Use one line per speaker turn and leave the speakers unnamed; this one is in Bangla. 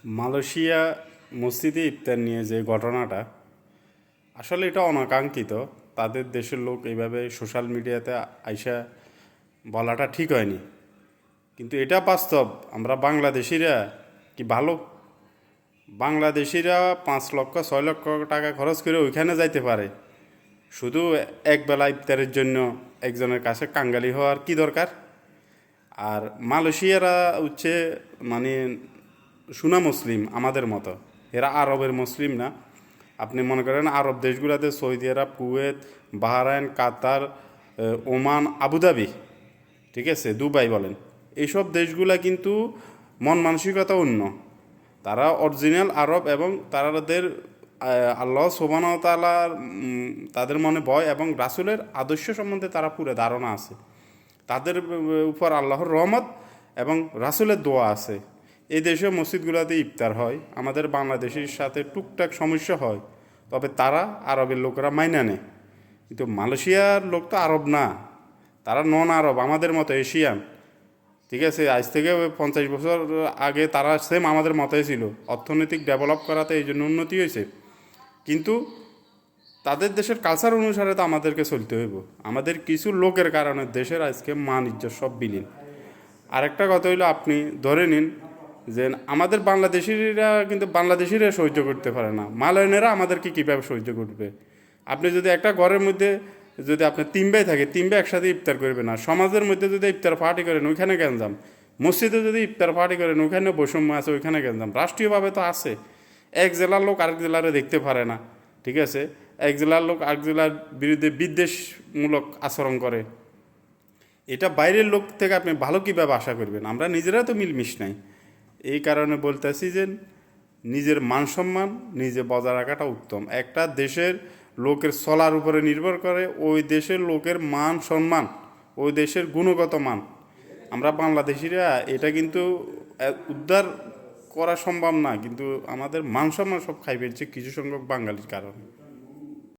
মালয়েশিয়া মসজিদে ইফতার নিয়ে যে ঘটনাটা, আসলে এটা অনাকাঙ্ক্ষিত। তাদের দেশের লোক এইভাবে সোশ্যাল মিডিয়াতে আইসা বলাটা ঠিক হয়নি, কিন্তু এটা বাস্তব। আমরা বাংলাদেশিরা কি ভালো? বাংলাদেশিরা 5 লক্ষ 6 লক্ষ টাকা খরচ করে ওইখানে যাইতে পারে, শুধু একবেলা ইফতারের জন্য একজনের কাছে কাঙ্গালি হওয়ার কি দরকার? আর মালয়েশিয়ারা হচ্ছে মানে সুনা মুসলিম আমাদের মতো, এরা আরবের মুসলিম না। আপনি মনে করেন আরব দেশগুলোতে সৌদি আরব, কুয়েত, বাহরাইন, কাতার, ওমান, আবুধাবি, ঠিক আছে, দুবাই বলেন, এইসব দেশগুলা কিন্তু মন মানসিকতা অন্য। তারা অরিজিনাল আরব এবং তাদের আল্লাহ সুবহানাহু ওয়া তাআলার তাদের মনে ভয় এবং রাসূলের আদর্শ সম্বন্ধে তারা পুরো ধারণা আছে। তাদের উপর আল্লাহর রহমত এবং রাসূলের দোয়া আছে। এই দেশে মসজিদগুলোতে ইফতার হয়, আমাদের বাংলাদেশের সাথে টুকটাক সমস্যা হয়, তবে তারা আরবের লোকেরা মাইনা নেয়। কিন্তু মালয়েশিয়ার লোক তো আরব না, তারা নন আরব, আমাদের মতো এশিয়ান, ঠিক আছে। আজ থেকে 50 বছর আগে তারা সেম আমাদের মতোই ছিল। অর্থনৈতিক ডেভেলপ করাতে এই জন্য উন্নতি হয়েছে, কিন্তু তাদের দেশের কালচার অনুসারে তো আমাদেরকে চলতে হইব। আমাদের কিছু লোকের কারণে দেশের আজকে মান ইজ্জত সব বিলীন। আরেকটা কথা হইলো, আপনি ধরে নিন যে আমাদের বাংলাদেশিরা কিন্তু বাংলাদেশিরা সহ্য করতে পারে না, মালয়েনেরা আমাদেরকে কীভাবে সহ্য করবে? আপনি যদি একটা ঘরের মধ্যে যদি আপনার 3 ভাই থাকে, 3 ভাই একসাথে ইফতার করবে না। সমাজের মধ্যে যদি ইফতার পার্টি করেন, ওইখানে গ্যাঞ্জাম। মসজিদে যদি ইফতার পার্টি করেন, ওইখানে বৈষম্য আছে, ওইখানে গ্যাঞ্জাম। রাষ্ট্রীয়ভাবে তো আছে, এক জেলার লোক আরেক জেলারে দেখতে পারে না, ঠিক আছে। এক জেলার লোক আরেক জেলার বিরুদ্ধে বিদ্বেষমূলক আচরণ করে। এটা বাইরের লোক থেকে আপনি ভালো কীভাবে আশা করবেন? আমরা নিজেরা তো মিলমিশ নাই। এই কারণে বলতেছি যে নিজের মান সম্মান নিজে বজায় রাখাটা উত্তম। একটা দেশের লোকের চলার উপরে নির্ভর করে ওই দেশের লোকের মান সম্মান, ওই দেশের গুণগত মান। আমরা বাংলাদেশিরা এটা কিন্তু উদ্ধার করা সম্ভব না, কিন্তু আমাদের মান সম্মান সব খাই ফেলছে কিছু সংখ্যক বাঙালির কারণে।